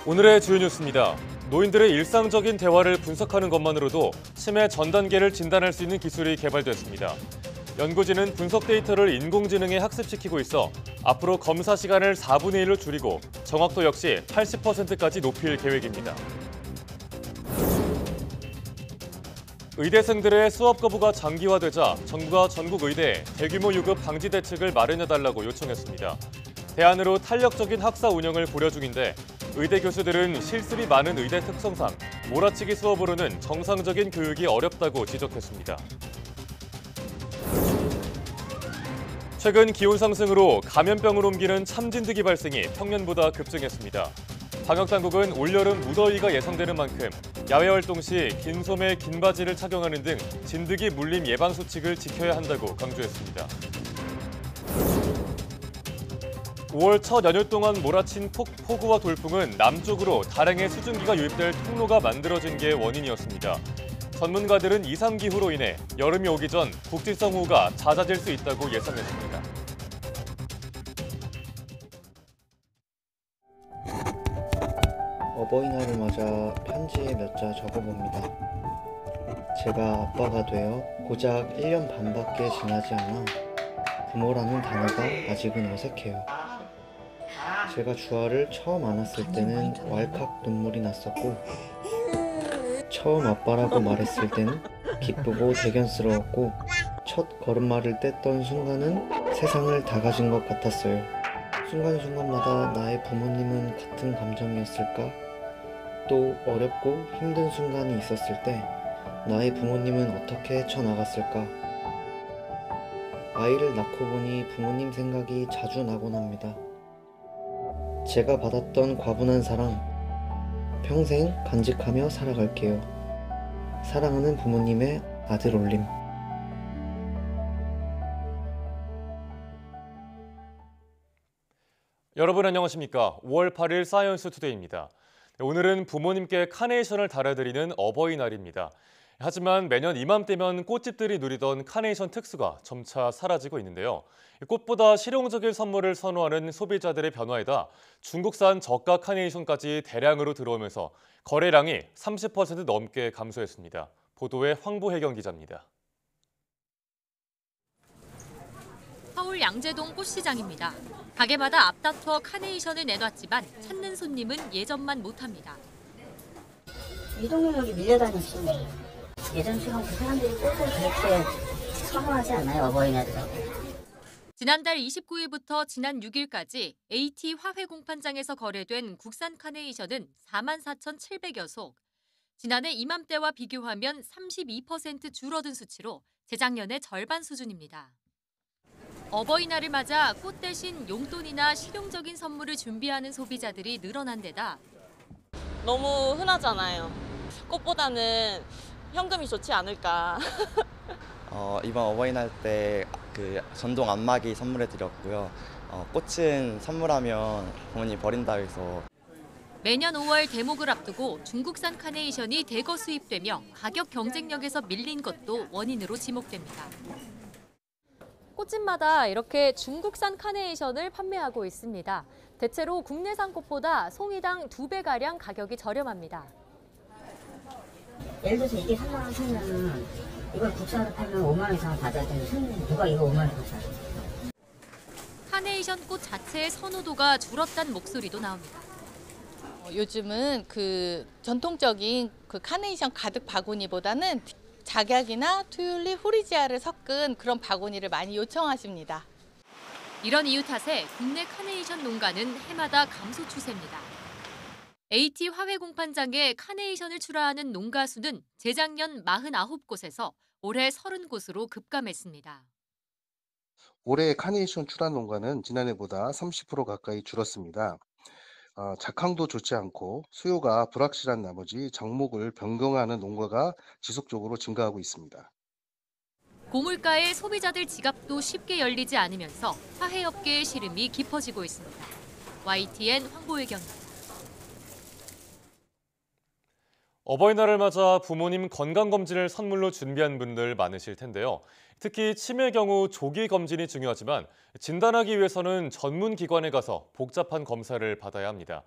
오늘의 주요 뉴스입니다. 노인들의 일상적인 대화를 분석하는 것만으로도 치매 전 단계를 진단할 수 있는 기술이 개발됐습니다. 연구진은 분석 데이터를 인공지능에 학습시키고 있어 앞으로 검사 시간을 4분의 1로 줄이고 정확도 역시 80%까지 높일 계획입니다. 의대생들의 수업 거부가 장기화되자 정부가 전국 의대에 대규모 유급 방지 대책을 마련해달라고 요청했습니다. 대안으로 탄력적인 학사 운영을 고려 중인데 의대 교수들은 실습이 많은 의대 특성상 몰아치기 수업으로는 정상적인 교육이 어렵다고 지적했습니다. 최근 기온 상승으로 감염병을 옮기는 참진드기 발생이 평년보다 급증했습니다. 방역당국은 올여름 무더위가 예상되는 만큼 야외 활동 시 긴 소매, 긴 바지를 착용하는 등 진드기 물림 예방 수칙을 지켜야 한다고 강조했습니다. 5월 첫 연휴 동안 몰아친 폭우와 돌풍은 남쪽으로 다량의 수증기가 유입될 통로가 만들어진 게 원인이었습니다. 전문가들은 이상기후로 인해 여름이 오기 전 국지성우가 잦아질 수 있다고 예상했습니다. 어버이날을 맞아 편지에 몇 자 적어봅니다. 제가 아빠가 되어 고작 1년 반밖에 지나지 않아 부모라는 단어가 아직은 어색해요. 제가 주아를 처음 안았을 때는 왈칵 눈물이 났었고 처음 아빠라고 말했을 때는 기쁘고 대견스러웠고 첫 걸음마를 뗐던 순간은 세상을 다 가진 것 같았어요. 순간순간마다 나의 부모님은 같은 감정이었을까? 또 어렵고 힘든 순간이 있었을 때 나의 부모님은 어떻게 헤쳐나갔을까? 아이를 낳고 보니 부모님 생각이 자주 나곤 합니다. 제가 받았던 과분한 사랑, 평생 간직하며 살아갈게요. 사랑하는 부모님의 아들 올림. 여러분 안녕하십니까? 5월 8일 사이언스 투데이입니다. 오늘은 부모님께 카네이션을 달아드리는 어버이날입니다. 하지만 매년 이맘때면 꽃집들이 누리던 카네이션 특수가 점차 사라지고 있는데요. 꽃보다 실용적인 선물을 선호하는 소비자들의 변화에다 중국산 저가 카네이션까지 대량으로 들어오면서 거래량이 30% 넘게 감소했습니다. 보도에 황보혜경 기자입니다. 서울 양재동 꽃시장입니다. 가게마다 앞다퉈 카네이션을 내놨지만 찾는 손님은 예전만 못합니다. 이 동네 여기 밀려다녔어요. 예전처럼 그 사람들이 꽃을 그렇게 선호하지 않아요, 어버이날에. 지난달 29일부터 지난 6일까지 AT 화훼 공판장에서 거래된 국산 카네이션은 44,700여 속. 지난해 이맘때와 비교하면 32% 줄어든 수치로 재작년의 절반 수준입니다. 어버이날을 맞아 꽃 대신 용돈이나 실용적인 선물을 준비하는 소비자들이 늘어난 데다 너무 흔하잖아요. 꽃보다는 현금이 좋지 않을까. 이번 어버이날 때 전동 안마기 선물해 드렸고요. 꽃은 선물하면 부모님 버린다 해서. 매년 5월 대목을 앞두고 중국산 카네이션이 대거 수입되며 가격 경쟁력에서 밀린 것도 원인으로 지목됩니다. 꽃집마다 이렇게 중국산 카네이션을 판매하고 있습니다. 대체로 국내산 꽃보다 송이당 2배가량 가격이 저렴합니다. 예를 들어서 이게 3만 원 사면 이걸 국산으로 팔면 5만 원 이상 받아야 되는 손님 누가 이거 5만 원 사요? 카네이션 꽃 자체의 선호도가 줄었다는 목소리도 나옵니다. 요즘은 전통적인 카네이션 가득 바구니보다는 작약이나 튤립, 후리지아를 섞은 그런 바구니를 많이 요청하십니다. 이런 이유 탓에 국내 카네이션 농가는 해마다 감소 추세입니다. AT 화훼 공판장에 카네이션을 출하하는 농가 수는 재작년 49곳에서 올해 30곳으로 급감했습니다. 올해 카네이션 출하 농가는 지난해보다 30% 가까이 줄었습니다. 작황도 좋지 않고 수요가 불확실한 나머지 장목을 변경하는 농가가 지속적으로 증가하고 있습니다. 고물가에 소비자들 지갑도 쉽게 열리지 않으면서 화훼업계의 시름이 깊어지고 있습니다. YTN 황보혜경입니다. 어버이날을 맞아 부모님 건강검진을 선물로 준비한 분들 많으실 텐데요. 특히 치매 경우 조기 검진이 중요하지만 진단하기 위해서는 전문 기관에 가서 복잡한 검사를 받아야 합니다.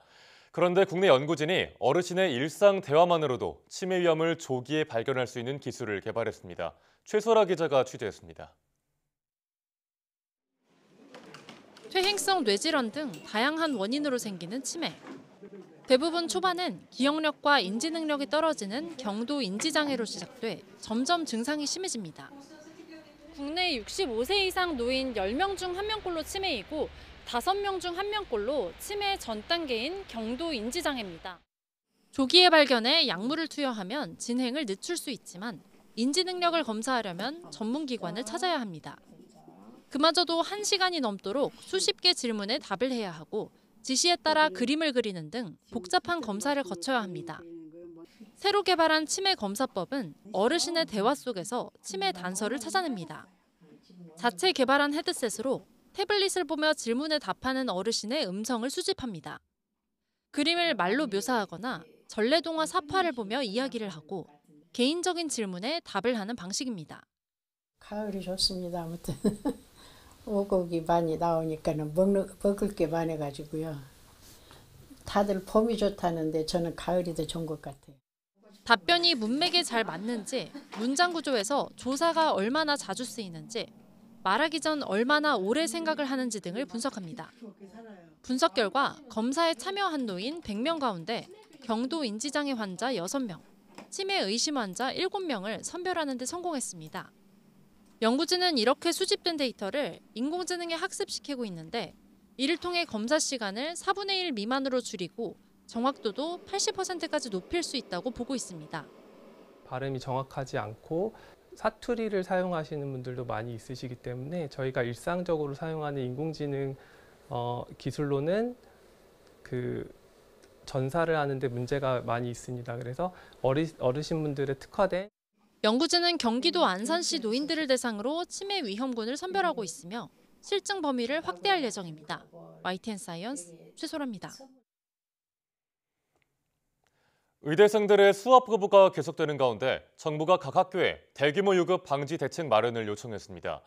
그런데 국내 연구진이 어르신의 일상 대화만으로도 치매 위험을 조기에 발견할 수 있는 기술을 개발했습니다. 최소라 기자가 취재했습니다. 퇴행성 뇌질환 등 다양한 원인으로 생기는 치매. 대부분 초반엔 기억력과 인지 능력이 떨어지는 경도 인지장애로 시작돼 점점 증상이 심해집니다. 국내 65세 이상 노인 10명 중 1명꼴로 치매이고 5명 중 1명꼴로 치매 전 단계인 경도 인지장애입니다. 조기에 발견해 약물을 투여하면 진행을 늦출 수 있지만 인지 능력을 검사하려면 전문기관을 찾아야 합니다. 그마저도 1시간이 넘도록 수십 개 질문에 답을 해야 하고 지시에 따라 그림을 그리는 등 복잡한 검사를 거쳐야 합니다. 새로 개발한 치매 검사법은 어르신의 대화 속에서 치매 단서를 찾아냅니다. 자체 개발한 헤드셋으로 태블릿을 보며 질문에 답하는 어르신의 음성을 수집합니다. 그림을 말로 묘사하거나 전래동화 사파를 보며 이야기를 하고 개인적인 질문에 답을 하는 방식입니다. 가을이 좋습니다. 아무튼 오곡이 많이 나오니까는 먹을 게 많아가지고요. 다들 봄이 좋다는데 저는 가을이 더 좋은 것 같아요. 답변이 문맥에 잘 맞는지, 문장 구조에서 조사가 얼마나 자주 쓰이는지, 말하기 전 얼마나 오래 생각을 하는지 등을 분석합니다. 분석 결과 검사에 참여한 노인 100명 가운데 경도 인지장애 환자 6명, 치매 의심 환자 7명을 선별하는 데 성공했습니다. 연구진은 이렇게 수집된 데이터를 인공지능에 학습시키고 있는데 이를 통해 검사 시간을 4분의 1 미만으로 줄이고 정확도도 80%까지 높일 수 있다고 보고 있습니다. 발음이 정확하지 않고 사투리를 사용하시는 분들도 많이 있으시기 때문에 저희가 일상적으로 사용하는 인공지능 기술로는 그 전사를 하는데 문제가 많이 있습니다. 그래서 어르신분들의 특화된 연구진은 경기도 안산시 노인들을 대상으로 치매 위험군을 선별하고 있으며 실증 범위를 확대할 예정입니다. YTN 사이언스 최소라입니다. 의대생들의 수업 거부가 계속되는 가운데 정부가 각 학교에 대규모 유급 방지 대책 마련을 요청했습니다.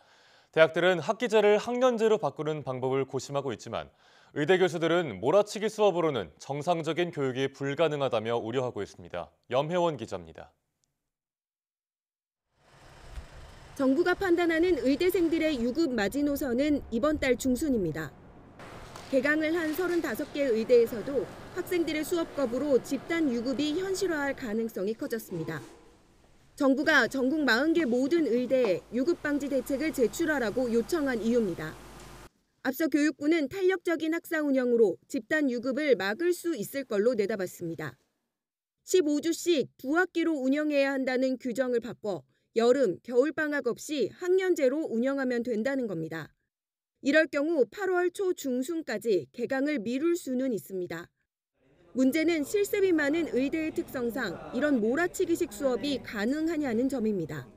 대학들은 학기제를 학년제로 바꾸는 방법을 고심하고 있지만 의대 교수들은 몰아치기 수업으로는 정상적인 교육이 불가능하다며 우려하고 있습니다. 염혜원 기자입니다. 정부가 판단하는 의대생들의 유급 마지노선은 이번 달 중순입니다. 개강을 한 35개 의대에서도 학생들의 수업 거부로 집단 유급이 현실화할 가능성이 커졌습니다. 정부가 전국 40개 모든 의대에 유급 방지 대책을 제출하라고 요청한 이유입니다. 앞서 교육부는 탄력적인 학사 운영으로 집단 유급을 막을 수 있을 걸로 내다봤습니다. 15주씩 두 학기로 운영해야 한다는 규정을 바꿔 여름, 겨울방학 없이 학년제로 운영하면 된다는 겁니다. 이럴 경우 8월 초 중순까지 개강을 미룰 수는 있습니다. 문제는 실습이 많은 의대의 특성상 이런 몰아치기식 수업이 가능하냐는 점입니다.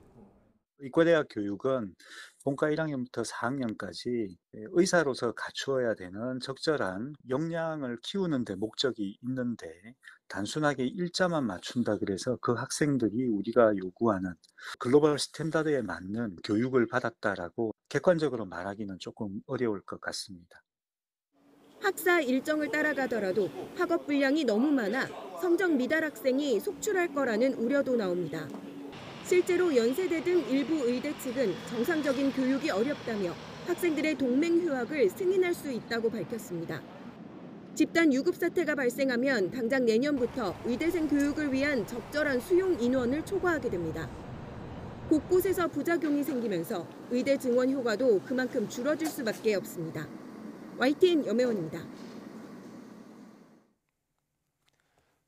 의과대학 교육은 본과 1학년부터 4학년까지 의사로서 갖추어야 되는 적절한 역량을 키우는 데 목적이 있는데 단순하게 일자만 맞춘다 그래서 그 학생들이 우리가 요구하는 글로벌 스탠다드에 맞는 교육을 받았다라고 객관적으로 말하기는 조금 어려울 것 같습니다. 학사 일정을 따라가더라도 학업 분량이 너무 많아 성적 미달 학생이 속출할 거라는 우려도 나옵니다. 실제로 연세대 등 일부 의대 측은 정상적인 교육이 어렵다며 학생들의 동맹 휴학을 승인할 수 있다고 밝혔습니다. 집단 유급 사태가 발생하면 당장 내년부터 의대생 교육을 위한 적절한 수용 인원을 초과하게 됩니다. 곳곳에서 부작용이 생기면서 의대 증원 효과도 그만큼 줄어들 수밖에 없습니다. YTN 염혜원입니다.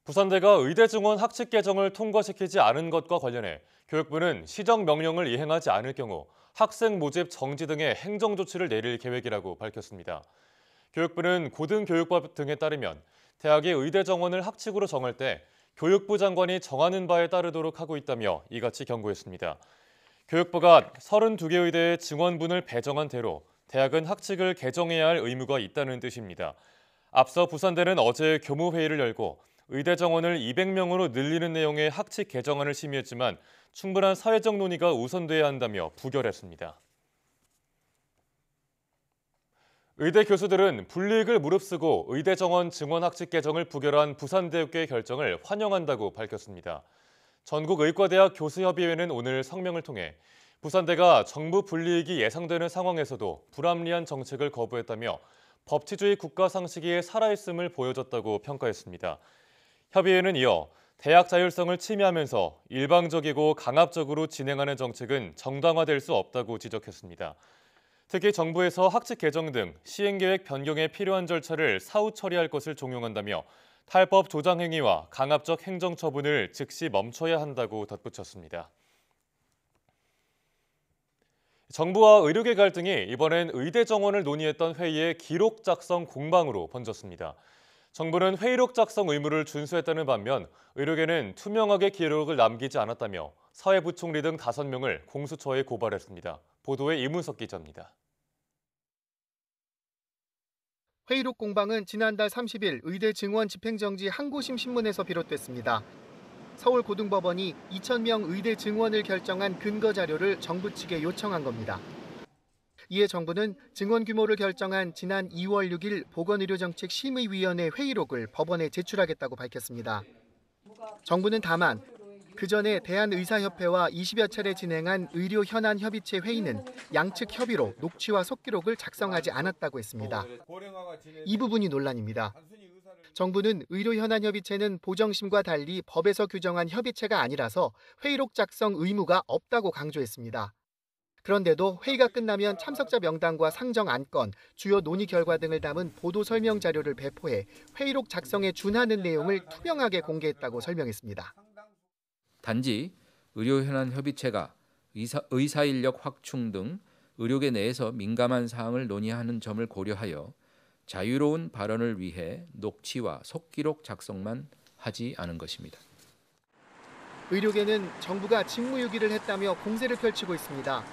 부산대가 의대 증원 학칙 개정을 통과시키지 않은 것과 관련해 교육부는 시정 명령을 이행하지 않을 경우 학생 모집 정지 등의 행정 조치를 내릴 계획이라고 밝혔습니다. 교육부는 고등교육법 등에 따르면 대학의 의대 정원을 학칙으로 정할 때 교육부 장관이 정하는 바에 따르도록 하고 있다며 이같이 경고했습니다. 교육부가 32개 의대의 증원분을 배정한 대로 대학은 학칙을 개정해야 할 의무가 있다는 뜻입니다. 앞서 부산대는 어제 교무회의를 열고 의대 정원을 200명으로 늘리는 내용의 학칙 개정안을 심의했지만 충분한 사회적 논의가 우선돼야 한다며 부결했습니다. 의대 교수들은 불이익을 무릅쓰고 의대 정원 증원 학칙 개정을 부결한 부산대학교의 결정을 환영한다고 밝혔습니다. 전국의과대학 교수협의회는 오늘 성명을 통해 부산대가 정부 불이익이 예상되는 상황에서도 불합리한 정책을 거부했다며 법치주의 국가 상식이 살아있음을 보여줬다고 평가했습니다. 협의회는 이어 대학 자율성을 침해하면서 일방적이고 강압적으로 진행하는 정책은 정당화될 수 없다고 지적했습니다. 특히 정부에서 학칙 개정 등 시행계획 변경에 필요한 절차를 사후 처리할 것을 종용한다며 탈법 조장 행위와 강압적 행정 처분을 즉시 멈춰야 한다고 덧붙였습니다. 정부와 의료계 갈등이 이번엔 의대 정원을 논의했던 회의의 기록 작성 공방으로 번졌습니다. 정부는 회의록 작성 의무를 준수했다는 반면 의료계는 투명하게 기록을 남기지 않았다며 사회부총리 등 5명을 공수처에 고발했습니다. 보도에 이문석 기자입니다. 회의록 공방은 지난달 30일 의대 증원 집행정지 항고심 신문에서 비롯됐습니다. 서울고등법원이 2,000명 의대 증원을 결정한 근거 자료를 정부 측에 요청한 겁니다. 이에 정부는 증원 규모를 결정한 지난 2월 6일 보건의료정책심의위원회 회의록을 법원에 제출하겠다고 밝혔습니다. 정부는 다만 그 전에 대한의사협회와 20여 차례 진행한 의료현안협의체 회의는 양측 협의로 녹취와 속기록을 작성하지 않았다고 했습니다. 이 부분이 논란입니다. 정부는 의료현안협의체는 보정심과 달리 법에서 규정한 협의체가 아니라서 회의록 작성 의무가 없다고 강조했습니다. 그런데도 회의가 끝나면 참석자 명단과 상정 안건, 주요 논의 결과 등을 담은 보도 설명 자료를 배포해 회의록 작성에 준하는 내용을 투명하게 공개했다고 설명했습니다. 단지 의료현안협의체가 의사인력 확충 등 의료계 내에서 민감한 사항을 논의하는 점을 고려하여 자유로운 발언을 위해 녹취와 속기록 작성만 하지 않은 것입니다. 의료계는 정부가 직무유기를 했다며 공세를 펼치고 있습니다.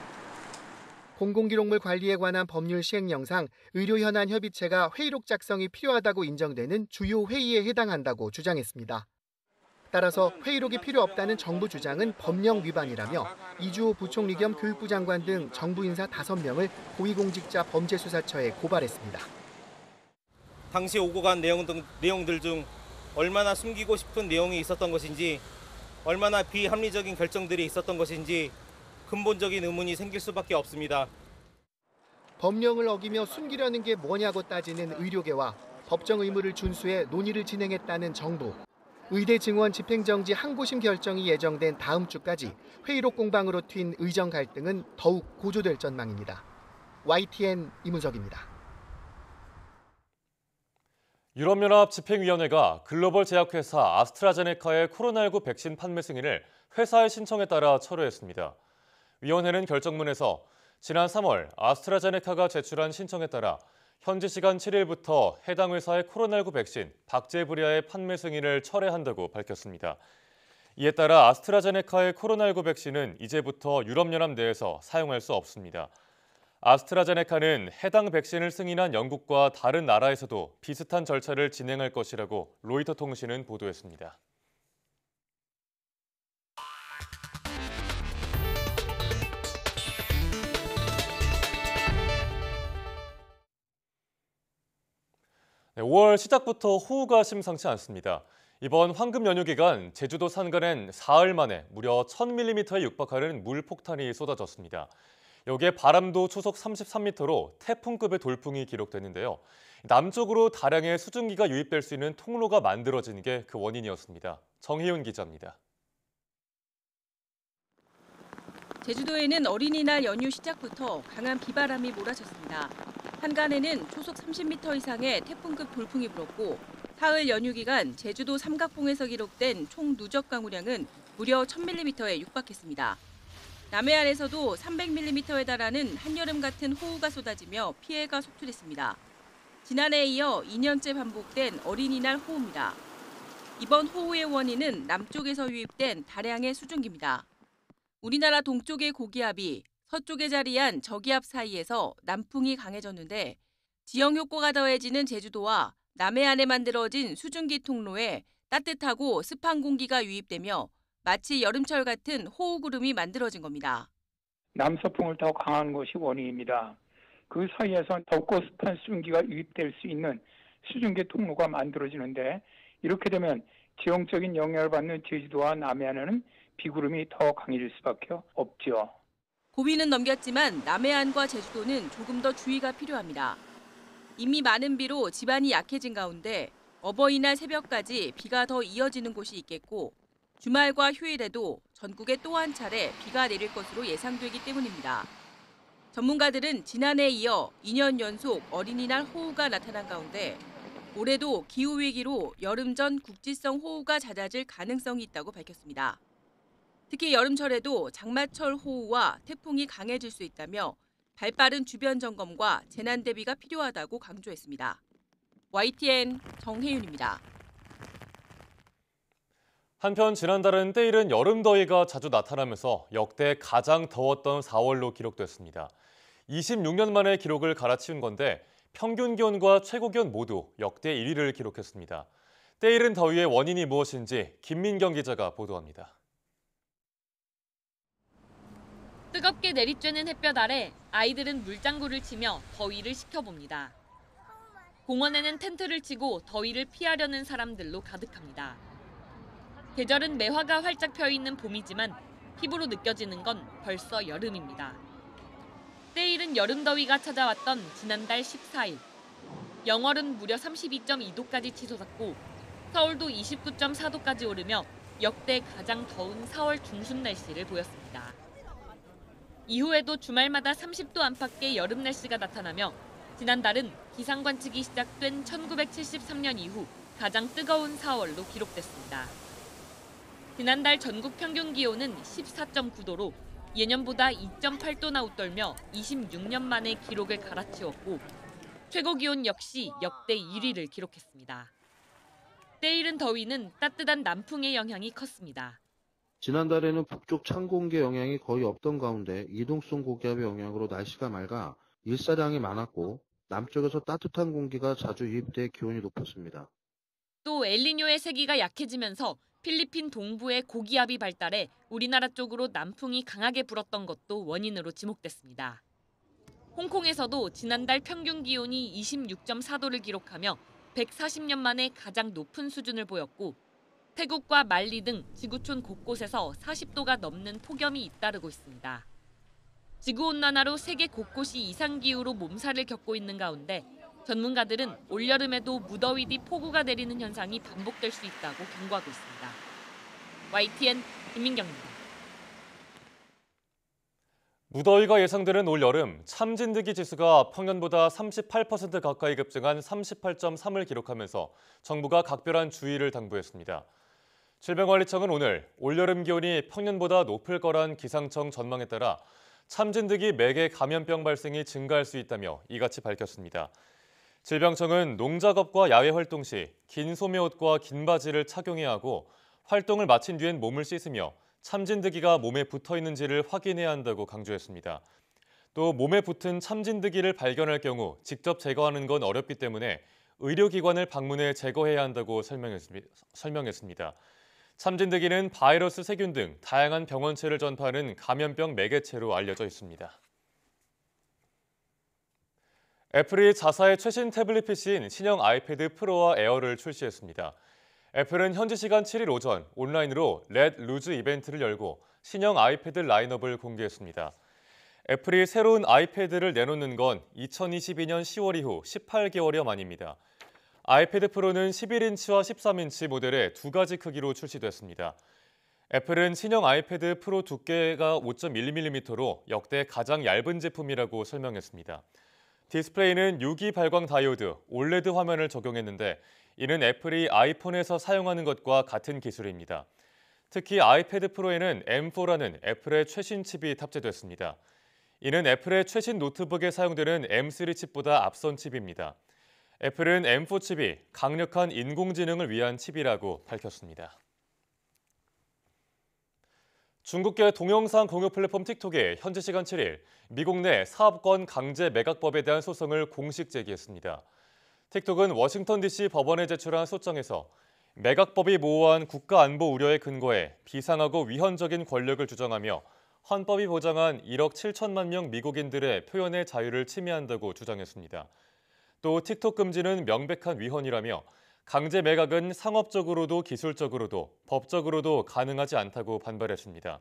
공공기록물 관리에 관한 법률 시행령상 의료현안협의체가 회의록 작성이 필요하다고 인정되는 주요 회의에 해당한다고 주장했습니다. 따라서 회의록이 필요 없다는 정부 주장은 법령 위반이라며 이주호 부총리 겸 교육부 장관 등 정부 인사 5명을 고위공직자 범죄수사처에 고발했습니다. 당시 오고 간 내용들 중 얼마나 숨기고 싶은 내용이 있었던 것인지, 얼마나 비합리적인 결정들이 있었던 것인지 근본적인 의문이 생길 수밖에 없습니다. 법령을 어기며 숨기려는 게 뭐냐고 따지는 의료계와 법정 의무를 준수해 논의를 진행했다는 정부. 의대 증원 집행정지 항고심 결정이 예정된 다음 주까지 회의록 공방으로 튄 의정 갈등은 더욱 고조될 전망입니다. YTN 이문석입니다. 유럽연합 집행위원회가 글로벌 제약회사 아스트라제네카의 코로나19 백신 판매 승인을 회사의 신청에 따라 철회했습니다. 위원회는 결정문에서 지난 3월 아스트라제네카가 제출한 신청에 따라 현지 시간 7일부터 해당 회사의 코로나19 백신 박제부리아의 판매 승인을 철회한다고 밝혔습니다. 이에 따라 아스트라제네카의 코로나19 백신은 이제부터 유럽연합 내에서 사용할 수 없습니다. 아스트라제네카는 해당 백신을 승인한 영국과 다른 나라에서도 비슷한 절차를 진행할 것이라고 로이터 통신은 보도했습니다. 네, 5월 시작부터 호우가 심상치 않습니다. 이번 황금 연휴 기간 제주도 산간엔 사흘 만에 무려 1000mm에 육박하는 물폭탄이 쏟아졌습니다. 여기에 바람도 초속 33m로 태풍급의 돌풍이 기록됐는데요. 남쪽으로 다량의 수증기가 유입될 수 있는 통로가 만들어진 게 그 원인이었습니다. 정희윤 기자입니다. 제주도에는 어린이날 연휴 시작부터 강한 비바람이 몰아쳤습니다. 한간에는 초속 30m 이상의 태풍급 돌풍이 불었고 사흘 연휴 기간 제주도 삼각봉에서 기록된 총 누적 강우량은 무려 1000mm에 육박했습니다. 남해안에서도 300mm에 달하는 한여름 같은 호우가 쏟아지며 피해가 속출했습니다. 지난해에 이어 2년째 반복된 어린이날 호우입니다. 이번 호우의 원인은 남쪽에서 유입된 다량의 수증기입니다. 우리나라 동쪽의 고기압이 서쪽에 자리한 저기압 사이에서 남풍이 강해졌는데 지형 효과가 더해지는 제주도와 남해안에 만들어진 수증기 통로에 따뜻하고 습한 공기가 유입되며 마치 여름철 같은 호우구름이 만들어진 겁니다. 남서풍을 더 강한 것이 원인입니다. 그 사이에서 덥고 습한 수증기가 유입될 수 있는 수증기 통로가 만들어지는데 이렇게 되면 지형적인 영향을 받는 제주도와 남해안에는 비구름이 더 강해질 수밖에 없죠. 고비는 넘겼지만 남해안과 제주도는 조금 더 주의가 필요합니다. 이미 많은 비로 지반이 약해진 가운데 어버이날 새벽까지 비가 더 이어지는 곳이 있겠고 주말과 휴일에도 전국에 또 한 차례 비가 내릴 것으로 예상되기 때문입니다. 전문가들은 지난해에 이어 2년 연속 어린이날 호우가 나타난 가운데 올해도 기후위기로 여름 전 국지성 호우가 잦아질 가능성이 있다고 밝혔습니다. 특히 여름철에도 장마철 호우와 태풍이 강해질 수 있다며 발빠른 주변 점검과 재난 대비가 필요하다고 강조했습니다. YTN 정혜윤입니다. 한편 지난달은 때이른 여름 더위가 자주 나타나면서 역대 가장 더웠던 4월로 기록됐습니다. 26년 만에 기록을 갈아치운 건데 평균 기온과 최고 기온 모두 역대 1위를 기록했습니다. 때이른 더위의 원인이 무엇인지 김민경 기자가 보도합니다. 뜨겁게 내리쬐는 햇볕 아래 아이들은 물장구를 치며 더위를 식혀봅니다. 공원에는 텐트를 치고 더위를 피하려는 사람들로 가득합니다. 계절은 매화가 활짝 펴있는 봄이지만 피부로 느껴지는 건 벌써 여름입니다. 때이른 여름 더위가 찾아왔던 지난달 14일. 영월은 무려 32.2도까지 치솟았고 서울도 29.4도까지 오르며 역대 가장 더운 4월 중순 날씨를 보였습니다. 이후에도 주말마다 30도 안팎의 여름 날씨가 나타나며 지난달은 기상 관측이 시작된 1973년 이후 가장 뜨거운 4월로 기록됐습니다. 지난달 전국 평균 기온은 14.9도로 예년보다 2.8도나 웃돌며 26년 만에 기록을 갈아치웠고 최고 기온 역시 역대 1위를 기록했습니다. 때이른 더위는 따뜻한 남풍의 영향이 컸습니다. 지난달에는 북쪽 찬 공기 영향이 거의 없던 가운데 이동성 고기압의 영향으로 날씨가 맑아 일사량이 많았고 남쪽에서 따뜻한 공기가 자주 유입돼 기온이 높았습니다. 또 엘니뇨의 세기가 약해지면서 필리핀 동부의 고기압이 발달해 우리나라 쪽으로 남풍이 강하게 불었던 것도 원인으로 지목됐습니다. 홍콩에서도 지난달 평균 기온이 26.4도를 기록하며 140년 만에 가장 높은 수준을 보였고 태국과 말리 등 지구촌 곳곳에서 40도가 넘는 폭염이 잇따르고 있습니다. 지구온난화로 세계 곳곳이 이상기후로 몸살을 겪고 있는 가운데 전문가들은 올여름에도 무더위 뒤 폭우가 내리는 현상이 반복될 수 있다고 경고하고 있습니다. YTN 김민경입니다. 무더위가 예상되는 올여름, 참진드기 지수가 평년보다 38% 가까이 급증한 38.3을 기록하면서 정부가 각별한 주의를 당부했습니다. 질병관리청은 오늘 올여름 기온이 평년보다 높을 거란 기상청 전망에 따라 참진드기 매개 감염병 발생이 증가할 수 있다며 이같이 밝혔습니다. 질병청은 농작업과 야외 활동 시 긴 소매옷과 긴 바지를 착용해야 하고 활동을 마친 뒤엔 몸을 씻으며 참진드기가 몸에 붙어 있는지를 확인해야 한다고 강조했습니다. 또 몸에 붙은 참진드기를 발견할 경우 직접 제거하는 건 어렵기 때문에 의료기관을 방문해 제거해야 한다고 설명했습니다. 참진드기는 바이러스, 세균 등 다양한 병원체를 전파하는 감염병 매개체로 알려져 있습니다. 애플이 자사의 최신 태블릿 PC인 신형 아이패드 프로와 에어를 출시했습니다. 애플은 현지 시간 7일 오전 온라인으로 렛 루즈 이벤트를 열고 신형 아이패드 라인업을 공개했습니다. 애플이 새로운 아이패드를 내놓는 건 2022년 10월 이후 18개월여 만입니다. 아이패드 프로는 11인치와 13인치 모델의 두 가지 크기로 출시됐습니다. 애플은 신형 아이패드 프로 두께가 5.1mm로 역대 가장 얇은 제품이라고 설명했습니다. 디스플레이는 유기 발광 다이오드, 올레드 화면을 적용했는데 이는 애플이 아이폰에서 사용하는 것과 같은 기술입니다. 특히 아이패드 프로에는 M4라는 애플의 최신 칩이 탑재됐습니다. 이는 애플의 최신 노트북에 사용되는 M3 칩보다 앞선 칩입니다. 애플은 M4 칩이 강력한 인공지능을 위한 칩이라고 밝혔습니다. 중국계 동영상 공유 플랫폼 틱톡이 현지 시간 7일 미국 내 사업권 강제 매각법에 대한 소송을 공식 제기했습니다. 틱톡은 워싱턴 DC 법원에 제출한 소장에서 매각법이 모호한 국가 안보 우려에 근거해 비상하고 위헌적인 권력을 주장하며 헌법이 보장한 1억 7천만 명 미국인들의 표현의 자유를 침해한다고 주장했습니다. 또 틱톡 금지는 명백한 위헌이라며 강제 매각은 상업적으로도 기술적으로도 법적으로도 가능하지 않다고 반발했습니다.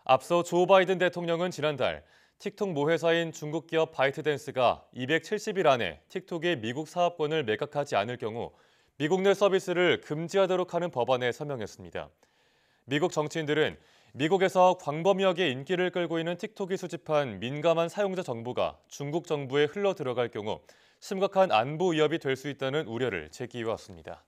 앞서 조 바이든 대통령은 지난달 틱톡 모회사인 중국 기업 바이트댄스가 270일 안에 틱톡의 미국 사업권을 매각하지 않을 경우 미국 내 서비스를 금지하도록 하는 법안에 서명했습니다. 미국 정치인들은 미국에서 광범위하게 인기를 끌고 있는 틱톡이 수집한 민감한 사용자 정보가 중국 정부에 흘러 들어갈 경우 심각한 안보 위협이 될 수 있다는 우려를 제기해왔습니다.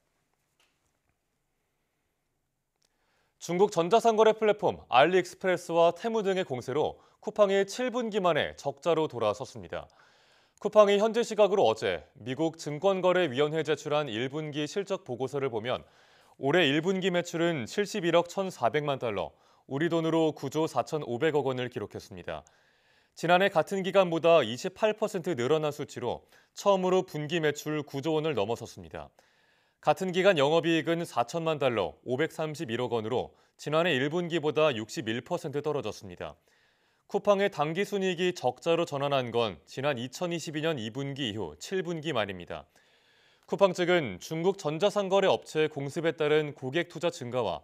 중국 전자상거래 플랫폼 알리익스프레스와 테무 등의 공세로 쿠팡이 7분기 만에 적자로 돌아섰습니다. 쿠팡이 현지 시각으로 어제 미국 증권거래위원회에 제출한 1분기 실적 보고서를 보면 올해 1분기 매출은 71억 1,400만 달러, 우리 돈으로 9조 4,500억 원을 기록했습니다. 지난해 같은 기간보다 28% 늘어난 수치로 처음으로 분기 매출 9조 원을 넘어섰습니다. 같은 기간 영업이익은 4천만 달러, 531억 원으로 지난해 1분기보다 61% 떨어졌습니다. 쿠팡의 당기순이익이 적자로 전환한 건 지난 2022년 2분기 이후 7분기 만입니다. 쿠팡 측은 중국 전자상거래 업체의 공습에 따른 고객 투자 증가와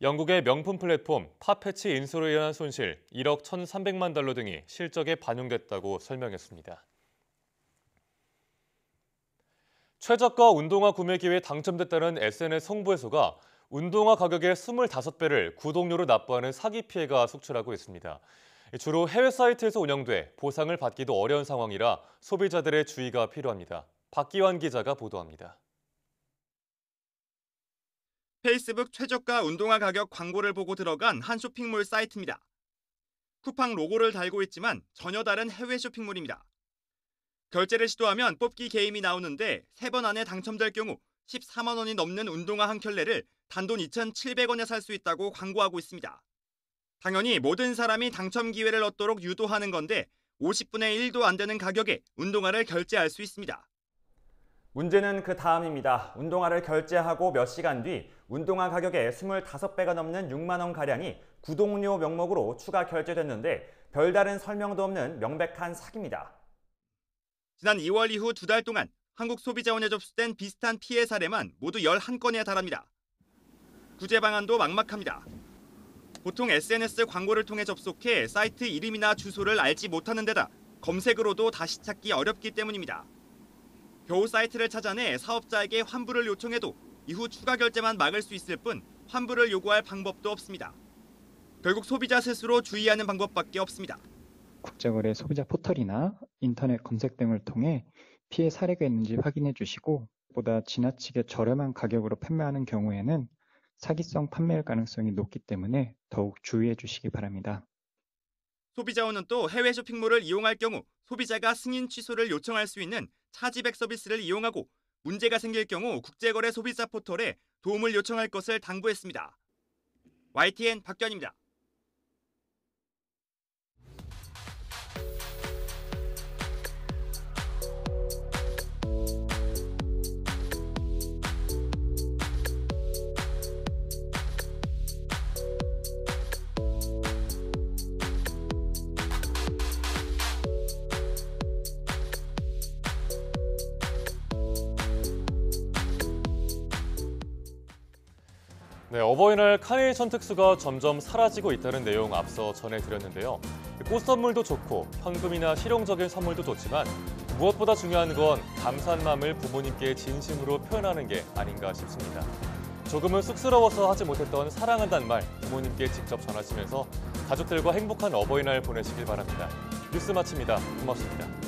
영국의 명품 플랫폼 파페치 인수로 인한 손실 1억 1,300만 달러 등이 실적에 반영됐다고 설명했습니다. 최저가 운동화 구매 기회에 당첨됐다는 SNS 홍보회소가 운동화 가격의 25배를 구독료로 납부하는 사기 피해가 속출하고 있습니다. 주로 해외 사이트에서 운영돼 보상을 받기도 어려운 상황이라 소비자들의 주의가 필요합니다. 박기환 기자가 보도합니다. 페이스북 최저가 운동화 가격 광고를 보고 들어간 한 쇼핑몰 사이트입니다. 쿠팡 로고를 달고 있지만 전혀 다른 해외 쇼핑몰입니다. 결제를 시도하면 뽑기 게임이 나오는데 3번 안에 당첨될 경우 14만 원이 넘는 운동화 한 켤레를 단돈 2,700원에 살 수 있다고 광고하고 있습니다. 당연히 모든 사람이 당첨 기회를 얻도록 유도하는 건데 50분의 1도 안 되는 가격에 운동화를 결제할 수 있습니다. 문제는 그 다음입니다. 운동화를 결제하고 몇 시간 뒤 운동화 가격의 25배가 넘는 6만 원가량이 구독료 명목으로 추가 결제됐는데 별다른 설명도 없는 명백한 사기입니다. 지난 2월 이후 2달 동안 한국 소비자원에 접수된 비슷한 피해 사례만 모두 11건에 달합니다. 구제 방안도 막막합니다. 보통 SNS 광고를 통해 접속해 사이트 이름이나 주소를 알지 못하는 데다 검색으로도 다시 찾기 어렵기 때문입니다. 겨우 사이트를 찾아내 사업자에게 환불을 요청해도 이후 추가 결제만 막을 수 있을 뿐 환불을 요구할 방법도 없습니다. 결국 소비자 스스로 주의하는 방법밖에 없습니다. 국제거래 소비자 포털이나 인터넷 검색 등을 통해 피해 사례가 있는지 확인해 주시고 보다 지나치게 저렴한 가격으로 판매하는 경우에는 사기성 판매일 가능성이 높기 때문에 더욱 주의해 주시기 바랍니다. 소비자원은 또 해외 쇼핑몰을 이용할 경우 소비자가 승인 취소를 요청할 수 있는 차지백 서비스를 이용하고 문제가 생길 경우 국제거래 소비자 포털에 도움을 요청할 것을 당부했습니다. YTN 박견입니다. 네, 어버이날 카네이션 특수가 점점 사라지고 있다는 내용 앞서 전해드렸는데요. 꽃 선물도 좋고 현금이나 실용적인 선물도 좋지만 무엇보다 중요한 건 감사한 마음을 부모님께 진심으로 표현하는 게 아닌가 싶습니다. 조금은 쑥스러워서 하지 못했던 사랑한다는 말 부모님께 직접 전하시면서 가족들과 행복한 어버이날 보내시길 바랍니다. 뉴스 마칩니다. 고맙습니다.